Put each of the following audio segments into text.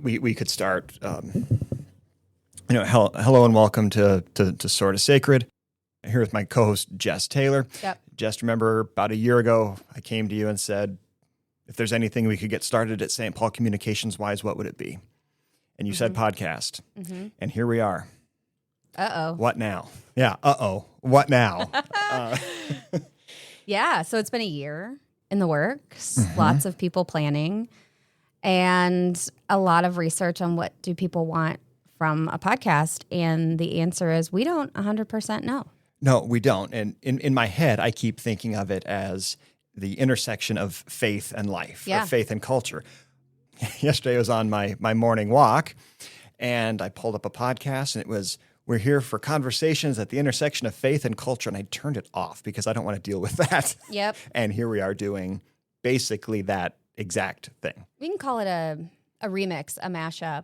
we could start. Hello and welcome to Sorta Sacred. I'm here with my co-host Jess Taylor. Yep. Jess, remember about a year ago, I came to you and said, if there's anything we could get started at St. Paul communications-wise, what would it be? And you said podcast. Mm-hmm. And here we are. Uh-oh. What now? Yeah, what now? Yeah, so it's been a year in the works, Mm-hmm. lots of people planning, and a lot of research on what do people want from a podcast. And the answer is we don't 100% know. No, we don't. And in my head, I keep thinking of it as the intersection of faith and life, Yeah. or faith and culture. Yesterday I was on my morning walk, and I pulled up a podcast, and it was, we're here for conversations at the intersection of faith and culture. And I turned it off because I don't want to deal with that. Yep. And here we are doing basically that exact thing. We can call it a remix, a mashup,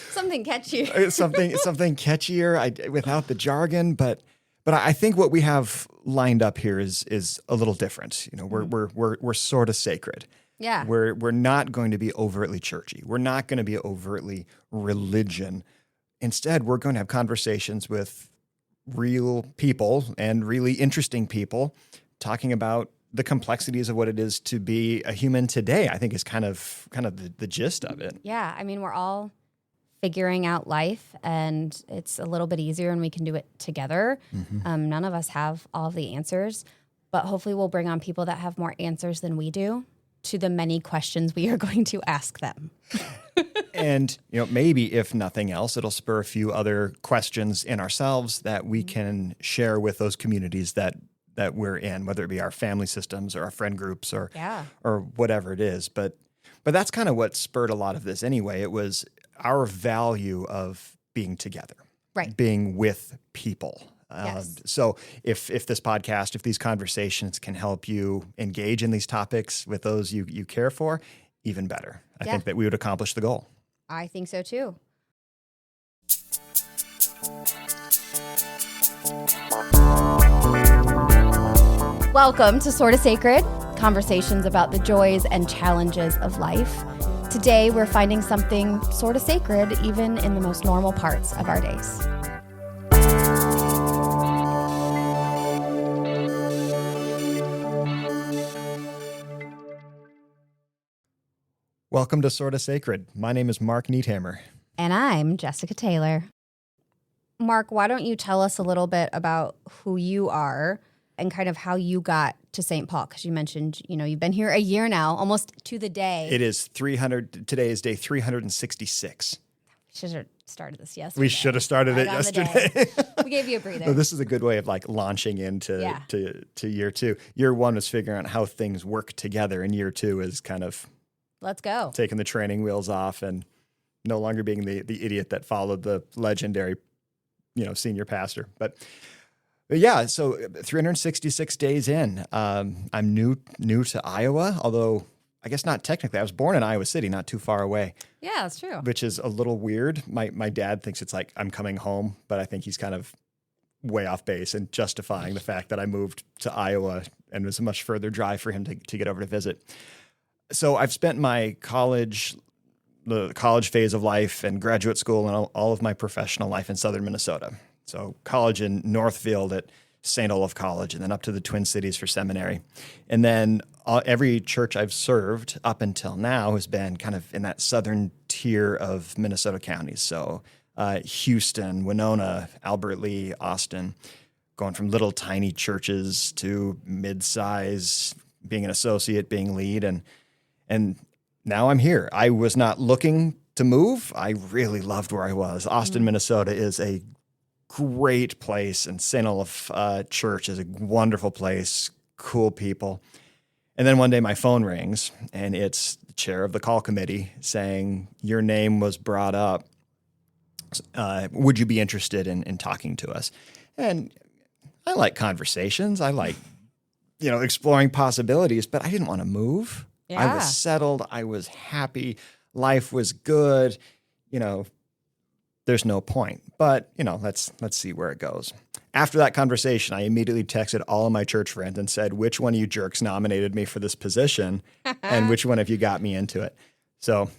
something catchy. something catchier, without the jargon, but I think what we have lined up here is a little different. You know, we're sort of sacred. Yeah. We're not going to be overtly churchy. We're not going to be overtly religion. Instead, we're going to have conversations with real people and really interesting people talking about the complexities of what it is to be a human today. I think is kind of the gist of it. Yeah, I mean, we're all figuring out life, and it's a little bit easier when we can do it together. Mm-hmm. None of us have all of the answers, but hopefully we'll bring on people that have more answers than we do to the many questions we are going to ask them. And, maybe if nothing else, it'll spur a few other questions in ourselves that we can share with those communities that we're in, whether it be our family systems or our friend groups or whatever it is. But that's kind of what spurred a lot of this anyway. It was our value of being together, right? Being with people. Yes. So if this podcast, if these conversations can help you engage in these topics with those you care for, even better. I think that we would accomplish the goal. I think so too. Welcome to Sorta Sacred, conversations about the joys and challenges of life. Today, we're finding something sorta sacred even in the most normal parts of our days. Welcome to Sorta Sacred. My name is Mark Niethammer. And I'm Jessica Taylor. Mark, why don't you tell us a little bit about who you are and kind of how you got to St. Paul? Because you mentioned, you've been here a year now, almost to the day. It is 300. Today is day 366. We should have started this yesterday. We should have started it yesterday. We gave you a breather. So this is a good way of launching into to year two. Year one was figuring out how things work together, and year two is kind of let's go. Taking the training wheels off and no longer being the idiot that followed the legendary, senior pastor. But yeah, so 366 days in. I'm new to Iowa, although I guess not technically. I was born in Iowa City, not too far away. Yeah, that's true. Which is a little weird. My dad thinks it's like I'm coming home, but I think he's kind of way off base and justifying the fact that I moved to Iowa and it was a much further drive for him to get over to visit. So I've spent my the college phase of life and graduate school and all of my professional life in southern Minnesota. So college in Northfield at St. Olaf College, and then up to the Twin Cities for seminary. And then every church I've served up until now has been kind of in that southern tier of Minnesota counties. So Houston, Winona, Albert Lee, Austin, going from little tiny churches to mid-size, being an associate, being lead, and now I'm here. I was not looking to move. I really loved where I was. Austin, Minnesota is a great place, and St. Olaf Church is a wonderful place, cool people. And then one day my phone rings, and it's the chair of the call committee saying, your name was brought up. Would you be interested in talking to us? And I like conversations. I like, exploring possibilities, but I didn't want to move. Yeah. I was settled. I was happy. Life was good. There's no point. But, let's see where it goes. after that conversation, I immediately texted all of my church friends and said, which one of you jerks nominated me for this position and which one of you got me into it? So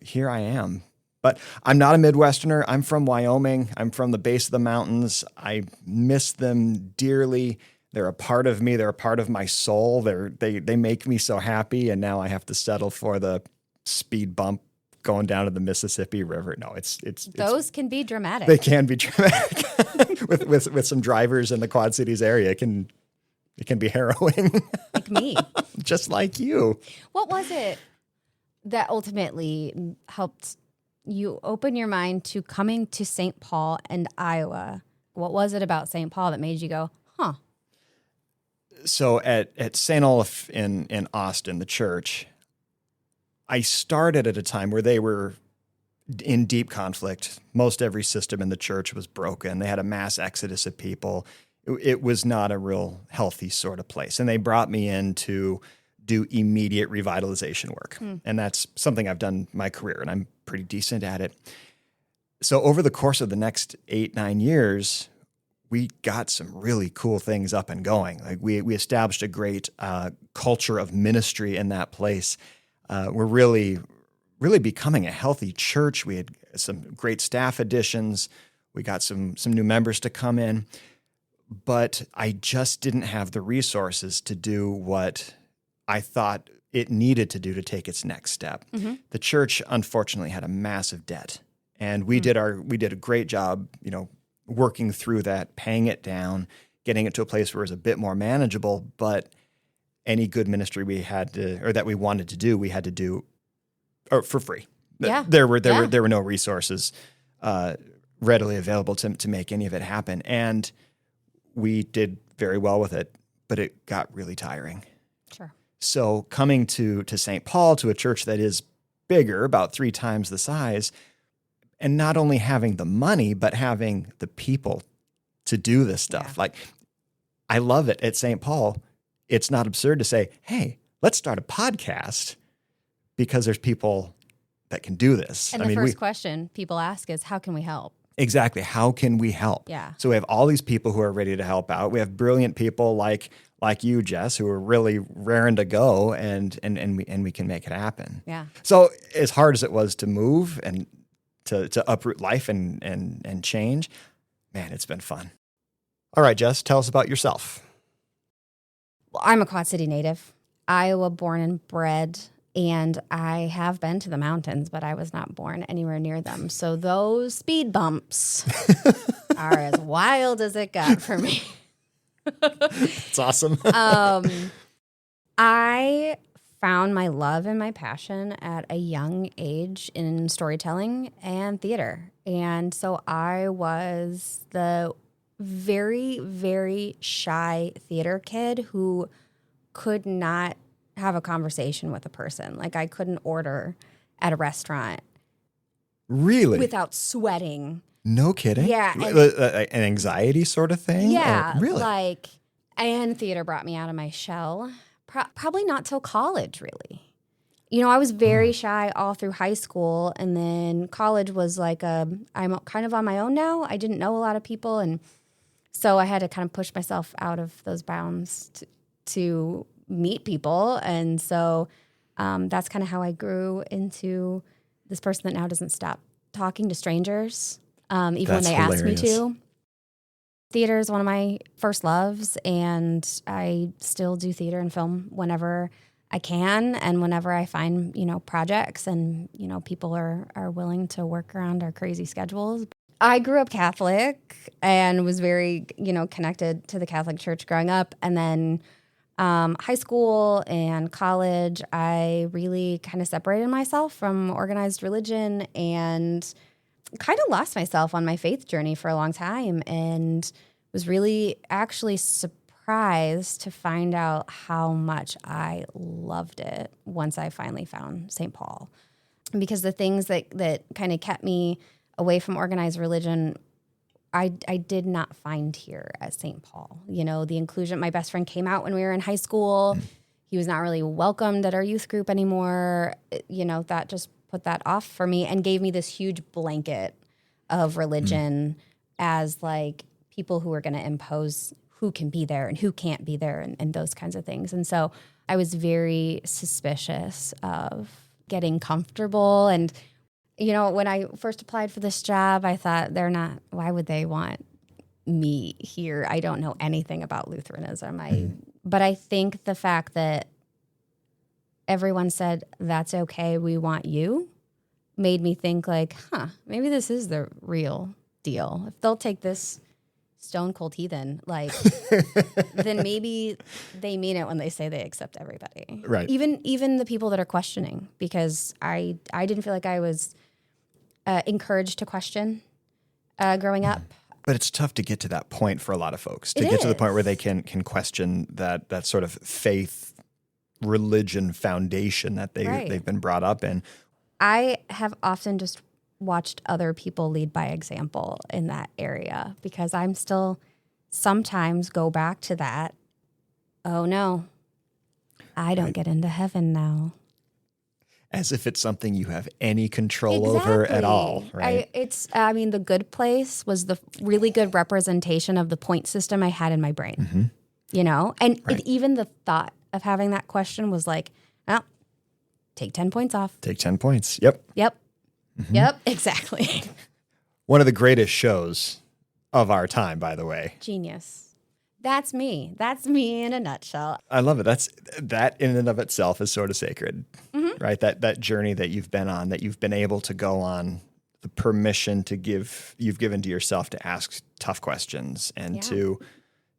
here I am. But I'm not a Midwesterner. I'm from Wyoming. I'm from the base of the mountains. I miss them dearly. They're a part of me. They're a part of my soul. They make me so happy. And now I have to settle for the speed bump going down to the Mississippi River. No, those can be dramatic. They can be dramatic with some drivers in the Quad Cities area. It can be harrowing. Like me. Just like you. What was it that ultimately helped you open your mind to coming to St. Paul and Iowa? What was it about St. Paul that made you go, huh? So at St. Olaf in Austin, the church, I started at a time where they were in deep conflict. Most every system in the church was broken. They had a mass exodus of people. It was not a real healthy sort of place. And they brought me in to do immediate revitalization work. And that's something I've done my career, and I'm pretty decent at it. So over the course of the next 8-9 years, we got some really cool things up and going. Like we established a great culture of ministry in that place. We're really becoming a healthy church. We had some great staff additions. We got some new members to come in, but I just didn't have the resources to do what I thought it needed to do to take its next step. Mm-hmm. The church, unfortunately, had a massive debt, and we did a great job, working through that, paying it down, getting it to a place where it was a bit more manageable. But any good ministry that we wanted to do, we had to do for free. Yeah. There were no resources readily available to make any of it happen, and we did very well with it, but it got really tiring. Sure. So coming to St. Paul, to a church that is bigger, about 3 times the size, and not only having the money, but having the people to do this stuff. Yeah. Like, I love it at St. Paul. It's not absurd to say, hey, let's start a podcast, because there's people that can do this. And the first question people ask is, how can we help? Exactly. How can we help? Yeah. So we have all these people who are ready to help out. We have brilliant people like you, Jess, who are really raring to go, and we can make it happen. Yeah. So as hard as it was to move and to uproot life and change, man, it's been fun. All right, Jess, tell us about yourself. Well, I'm a Quad City native, Iowa born and bred, and I have been to the mountains, but I was not born anywhere near them. So those speed bumps are as wild as it got for me. It's awesome. I found my love and my passion at a young age in storytelling and theater. And so I was the very, very shy theater kid who could not have a conversation with a person. Like, I couldn't order at a restaurant. Really? Without sweating. No kidding? Yeah. An anxiety sort of thing? Yeah. Or, really? And theater brought me out of my shell. Probably not till college, really. I was very shy all through high school, and then college was like I'm kind of on my own now. I didn't know a lot of people, and so I had to kind of push myself out of those bounds to meet people. And so that's kind of how I grew into this person that now doesn't stop talking to strangers, even when they ask me to. Theater is one of my first loves, and I still do theater and film whenever I can and whenever I find, projects and, people are willing to work around our crazy schedules. I grew up Catholic and was very, connected to the Catholic Church growing up. And then high school and college, I really kind of separated myself from organized religion and kind of lost myself on my faith journey for a long time, and was really actually surprised to find out how much I loved it once I finally found St. Paul. Because the things that kind of kept me away from organized religion, I did not find here at St. Paul. The inclusion, my best friend came out when we were in high school. He was not really welcomed at our youth group anymore. That just put that off for me and gave me this huge blanket of religion as people who are going to impose who can be there and who can't be there and those kinds of things. And so I was very suspicious of getting comfortable. And, you know, when I first applied for this job, I thought why would they want me here? I don't know anything about Lutheranism. But I think the fact that everyone said, that's okay, we want you, made me think like, maybe this is the real deal. If they'll take this stone cold heathen, like, then maybe they mean it when they say they accept everybody. Right. Even the people that are questioning, because I didn't feel like I was encouraged to question growing up. But it's tough to get to that point for a lot of folks, to get to the point where they can question that sort of faith, religion foundation that they've been brought up in. I have often just watched other people lead by example in that area, because I'm still sometimes go back to that. Oh no, I don't get into heaven now. As if it's something you have any control over at all, right? The Good Place was the really good representation of the point system I had in my brain, you know? And even the thought of having that question was like, oh, take 10 points off. Take 10 points. Yep. Yep, exactly. One of the greatest shows of our time, by the way. Genius. That's me. That's me in a nutshell. I love it. That in and of itself is Sorta Sacred, right? That journey that you've been on, that you've been able to go on, the permission you've given to yourself to ask tough questions and to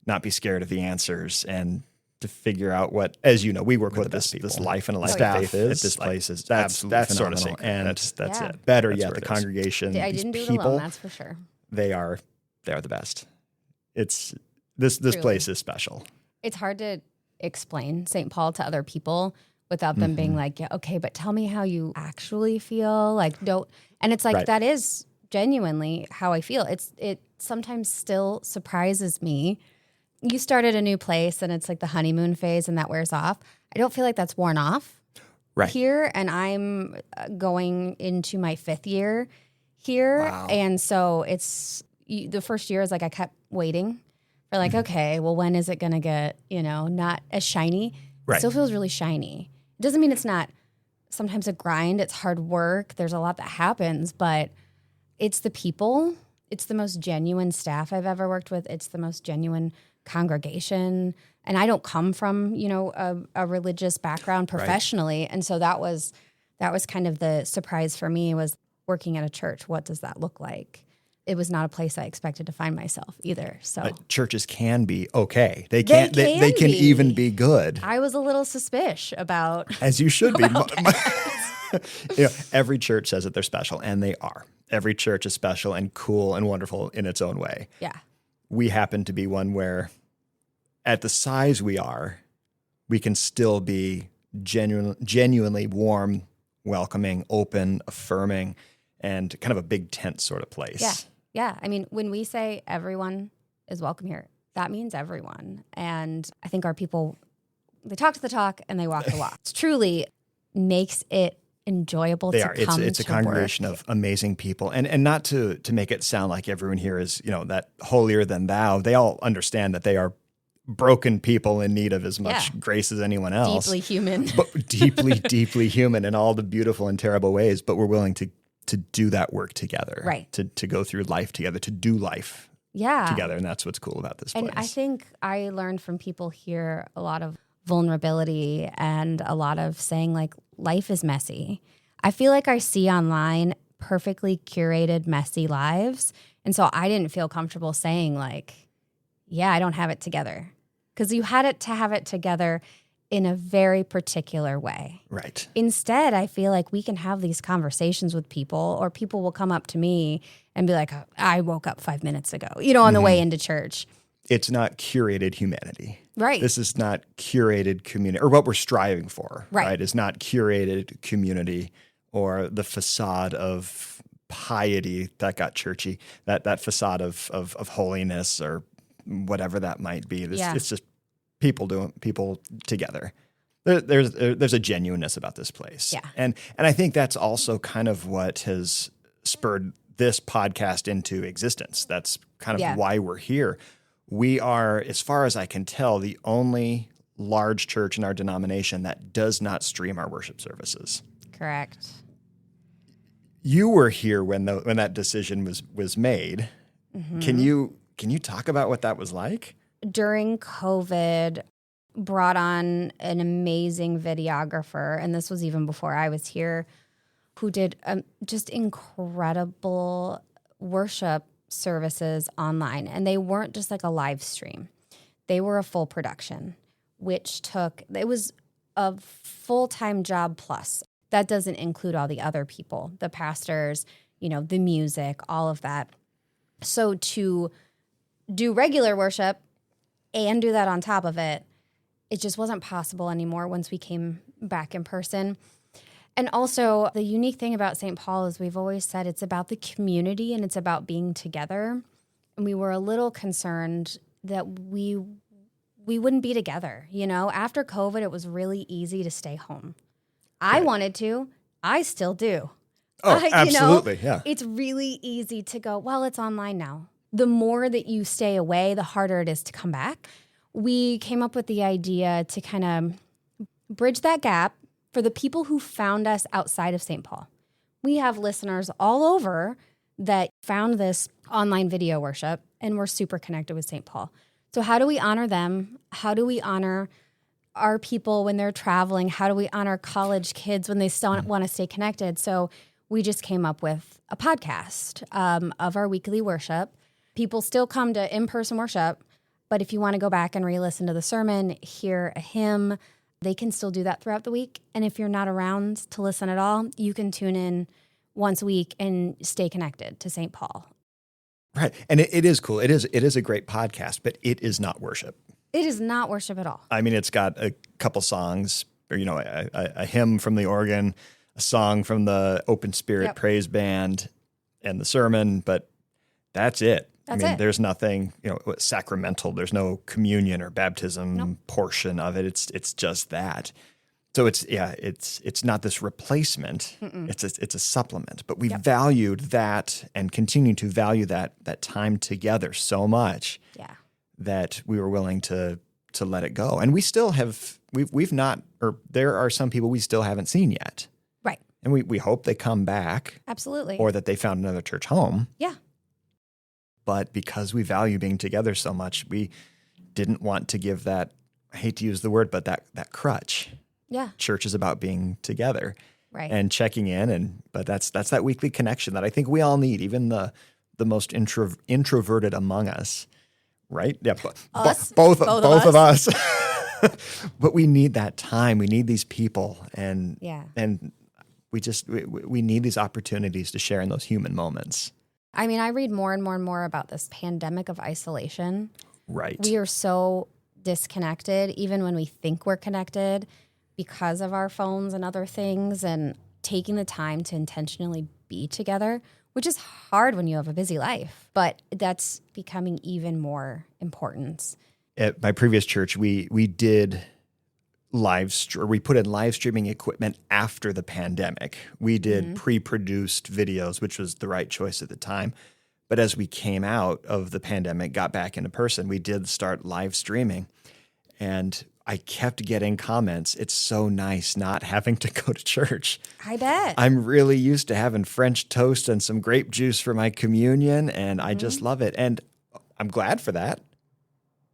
not be scared of the answers and to figure out what, as you know, we work with this life and a life faith is at this place is that's Sorta Sacred, and that's it. Better yet, the congregation. I didn't do it alone, that's for sure. They're the best. It's this place is special. It's hard to explain St. Paul to other people without them being like, yeah, okay, but tell me how you actually feel. Like, don't. And it's like, that is genuinely how I feel. It sometimes still surprises me. You start at a new place and it's like the honeymoon phase and that wears off. I don't feel like that's worn off here. And I'm going into my 5th year here. Wow. And so the first year is like I kept waiting for like, okay, well, when is it going to get, not as shiny? It still feels really shiny. It doesn't mean it's not sometimes a grind. It's hard work. There's a lot that happens, but it's the people. It's the most genuine staff I've ever worked with. It's the most genuine congregation. And I don't come from, a religious background professionally. And so that was kind of the surprise for me, was working at a church. What does that look like? It was not a place I expected to find myself either. So churches can be okay. They can even be good. I was a little suspicious about, as you should be. Every church says that they're special, and they are. Every church is special and cool and wonderful in its own way. Yeah. We happen to be one where, at the size we are, we can still be genuinely warm, welcoming, open, affirming, and kind of a big tent sort of place. Yeah. Yeah. I mean, when we say everyone is welcome here, that means everyone. And I think our people, they talk the talk and they walk the walk. It truly makes it enjoyable to come It's a congregation of amazing people. And not to make it sound like everyone here is, that holier than thou. They all understand that they are broken people in need of as much grace as anyone else. Deeply human. But deeply human in all the beautiful and terrible ways. But we're willing to do that work together. Right. To go through life together, to do life together. And that's what's cool about this place. And I think I learned from people here a lot of vulnerability and a lot of saying, like, life is messy. I feel like I see online perfectly curated, messy lives. And so I didn't feel comfortable saying, like, yeah, I don't have it together. Because you had to have it together in a very particular way. Right. Instead, I feel like we can have these conversations with people, or people will come up to me and be like, I woke up 5 minutes ago, on the way into church. It's not curated humanity. Right. This is not curated community, or what we're striving for, right? It's not curated community or the facade of piety that got churchy, that facade of holiness or whatever that might be. It's just people together. There's a genuineness about this place. Yeah. And I think that's also kind of what has spurred this podcast into existence. That's kind of why we're here. We are, as far as I can tell, the only large church in our denomination that does not stream our worship services. Correct. You were here when that decision was made. Mm-hmm. Can you talk about what that was like? During COVID, brought on an amazing videographer, and this was even before I was here, who did just incredible worship services online. And they weren't just like a live stream. They were a full production, which it was a full-time job plus. That doesn't include all the other people, the pastors, the music, all of that. So to do regular worship and do that on top of it, it just wasn't possible anymore once we came back in person. And also, the unique thing about St. Paul is we've always said it's about the community and it's about being together. And we were a little concerned that we wouldn't be together. After COVID, it was really easy to stay home. I wanted to. I still do. Oh, absolutely, yeah. It's really easy to go, well, it's online now. The more that you stay away, the harder it is to come back. We came up with the idea to kind of bridge that gap for the people who found us outside of St. Paul. We have listeners all over that found this online video worship, and we're super connected with St. Paul. So how do we honor them? How do we honor our people when they're traveling? How do we honor college kids when they still want to stay connected? So we just came up with a podcast of our weekly worship. People still come to in-person worship, but if you want to go back and re-listen to the sermon, hear a hymn, they can still do that throughout the week. And if you're not around to listen at all, you can tune in once a week and stay connected to St. Paul. Right. And it is cool. It is a great podcast, but it is not worship. It is not worship at all. I mean, it's got a couple songs, or, a hymn from the organ, a song from the Open Spirit Praise Band, and the sermon, but that's it. There's nothing, sacramental. There's no communion or baptism portion of it. It's just that. So it's not this replacement. It's a supplement. But we valued that and continue to value that time together so much that we were willing to let it go. And we still we've not, or there are some people we still haven't seen yet. Right. And we hope they come back. Absolutely. Or that they found another church home. Yeah. But because we value being together so much, we didn't want to give that, I hate to use the word, but that crutch. Yeah. Church is about being together. Right. And checking in. But that's that weekly connection that I think we all need, even the most introverted among us. Right? Yeah. Both of us. But we need that time. We need these people. And we need these opportunities to share in those human moments. I mean, I read more and more and more about this pandemic of isolation. Right. We are so disconnected, even when we think we're connected, because of our phones and other things, and taking the time to intentionally be together, which is hard when you have a busy life, but that's becoming even more important. At my previous church, we did we put in live streaming equipment after the pandemic. We did pre-produced videos, which was the right choice at the time. But as we came out of the pandemic, got back into person, we did start live streaming. And I kept getting comments. It's so nice not having to go to church. I bet. I'm really used to having French toast and some grape juice for my communion, and I just love it. And I'm glad for that.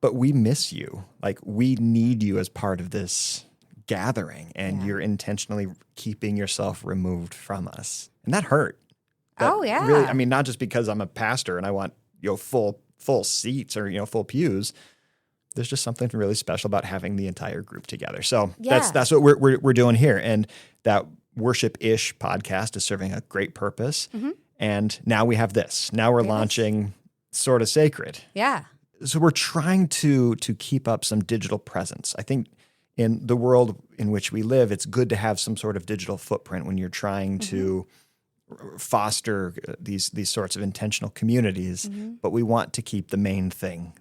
But we miss you. Like, we need you as part of this gathering, and you're intentionally keeping yourself removed from us. And that hurt. That really, I mean, not just because I'm a pastor and I want, full seats or, full pews. There's just something really special about having the entire group together. So that's what we're doing here. And that Worship-ish podcast is serving a great purpose. Mm-hmm. And now we have this. Now we're launching Sorta Sacred. Yeah. So we're trying to keep up some digital presence. I think in the world in which we live, it's good to have some sort of digital footprint when you're trying to foster these sorts of intentional communities. But we want to keep the main thing.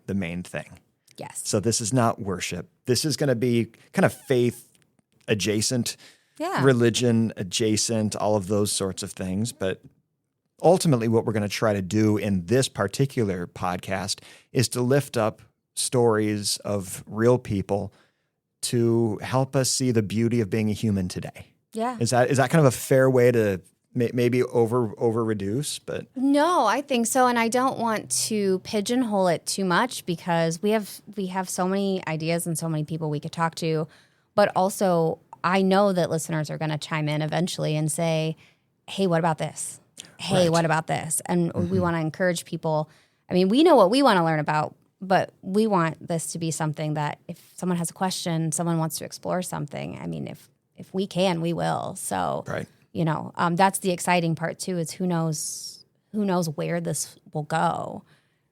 Yes. So this is not worship. This is going to be kind of faith adjacent, religion adjacent, all of those sorts of things. But ultimately what we're going to try to do in this particular podcast is to lift up stories of real people to help us see the beauty of being a human today. Yeah. Is that kind of a fair way to maybe over reduce? But no, I think so, and I don't want to pigeonhole it too much because we have so many ideas and so many people we could talk to, but also I know that listeners are going to chime in eventually and say, "Hey, what about this? Hey, Right. what about this?" And we want to encourage people. I mean, we know what we want to learn about, but we want this to be something that if someone has a question, someone wants to explore something. I mean, if we can, we will. So. right. That's the exciting part too, is who knows where this will go.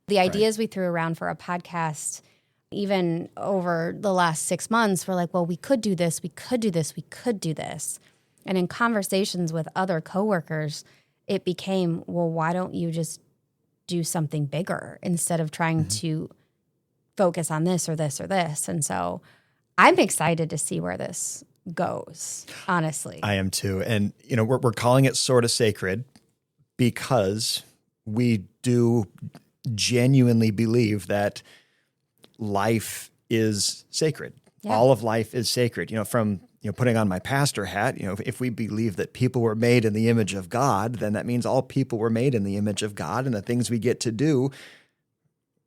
The ideas we threw around for a podcast, even over the last 6 months, we're like, well, we could do this, we could do this, we could do this. And in conversations with other coworkers, it became, well, why don't you just do something bigger instead of trying to focus on this or this or this? And so I'm excited to see where this goes, honestly. I am too. And, we're calling it Sorta Sacred because we do genuinely believe that life is sacred. Yeah. All of life is sacred. From putting on my pastor hat, if we believe that people were made in the image of God, then that means all people were made in the image of God, and the things we get to do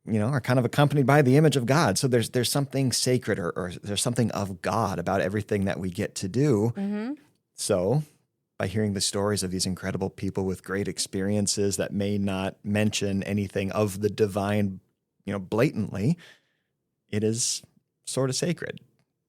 are kind of accompanied by the image of God. So there's something sacred or there's something of God about everything that we get to do. Mm-hmm. So by hearing the stories of these incredible people with great experiences that may not mention anything of the divine, blatantly, it is sort of sacred.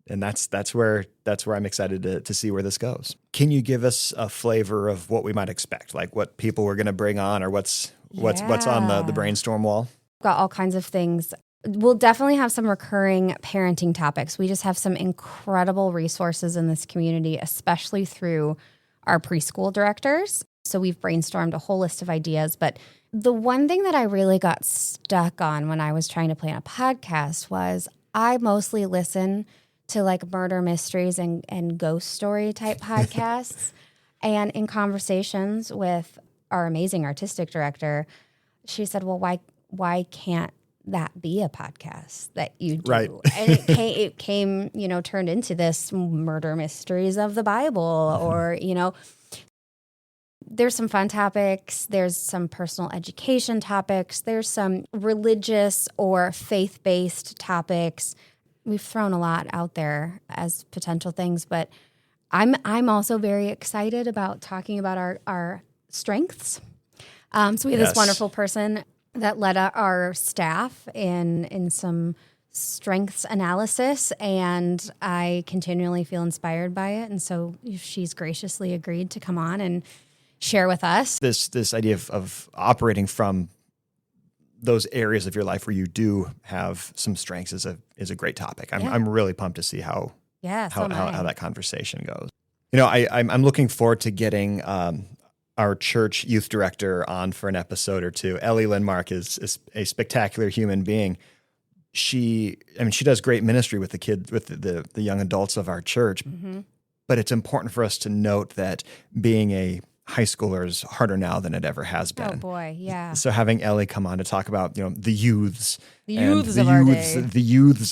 And that's where I'm excited to see where this goes. Can you give us a flavor of what we might expect? Like what people we're going to bring on or what's on the brainstorm wall? Got all kinds of things. We'll definitely have some recurring parenting topics. We just have some incredible resources in this community, especially through our preschool directors. So we've brainstormed a whole list of ideas. But the one thing that I really got stuck on when I was trying to plan a podcast was I mostly listen to like murder mysteries and ghost story type podcasts. And in conversations with our amazing artistic director, she said, well, why can't that be a podcast that you do? Right. And it came, turned into this murder mysteries of the Bible or, there's some fun topics. There's some personal education topics. There's some religious or faith-based topics. We've thrown a lot out there as potential things, but I'm also very excited about talking about our strengths. So we have this wonderful person that led our staff in some strengths analysis, and I continually feel inspired by it. And so she's graciously agreed to come on and share with us. This idea of operating from those areas of your life where you do have some strengths is a great topic. I'm really pumped to see how that conversation goes. I'm looking forward to getting our church youth director on for an episode or two. Ellie Lindmark is a spectacular human being. She does great ministry with the kids, with the young adults of our church. Mm-hmm. But it's important for us to note that being a high schooler is harder now than it ever has been. Oh boy, yeah. So having Ellie come on to talk about the youths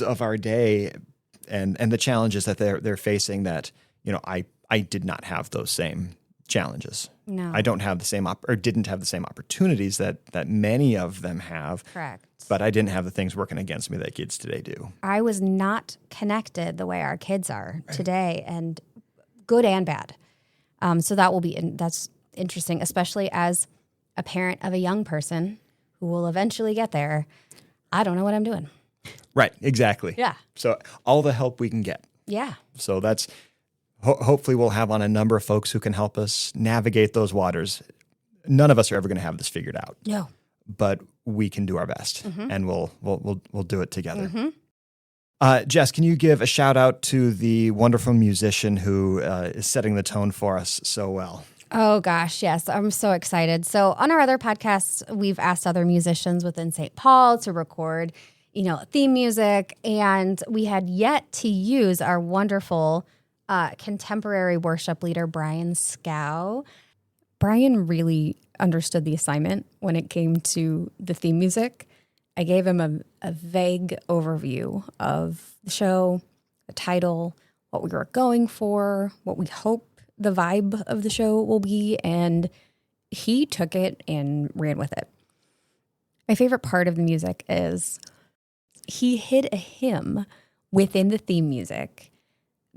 of our day, and the challenges that they're facing that I did not have those same challenges. No. I don't have the same didn't have the same opportunities that many of them have. Correct. But I didn't have the things working against me that kids today do. I was not connected the way our kids are today, and good and bad. So that's interesting, especially as a parent of a young person who will eventually get there. I don't know what I'm doing. Right, exactly. Yeah. So all the help we can get. Yeah. So that's hopefully we'll have on a number of folks who can help us navigate those waters. None of us are ever going to have this figured out. No. But we can do our best, mm-hmm. and we'll do it together. Mm-hmm. Jess, can you give a shout out to the wonderful musician who is setting the tone for us so well? Oh gosh, yes. I'm so excited. So on our other podcasts, we've asked other musicians within St. Paul to record, theme music, and we had yet to use our wonderful contemporary worship leader, Brian Scow. Brian really understood the assignment when it came to the theme music. I gave him a vague overview of the show, the title, what we were going for, what we hope the vibe of the show will be, and he took it and ran with it. My favorite part of the music is he hid a hymn within the theme music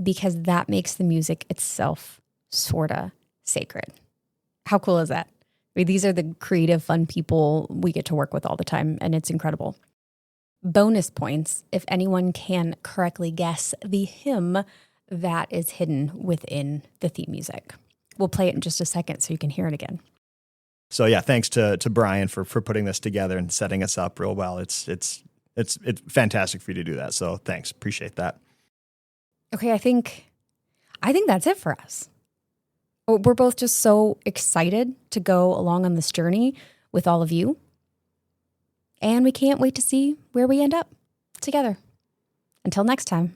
because that makes the music itself sorta sacred. How cool is that? I mean, these are the creative, fun people we get to work with all the time, and it's incredible. Bonus points if anyone can correctly guess the hymn that is hidden within the theme music. We'll play it in just a second so you can hear it again. So yeah, thanks to Brian for putting this together and setting us up real well. It's fantastic for you to do that. So thanks, appreciate that. Okay, I think that's it for us. We're both just so excited to go along on this journey with all of you. And we can't wait to see where we end up together. Until next time.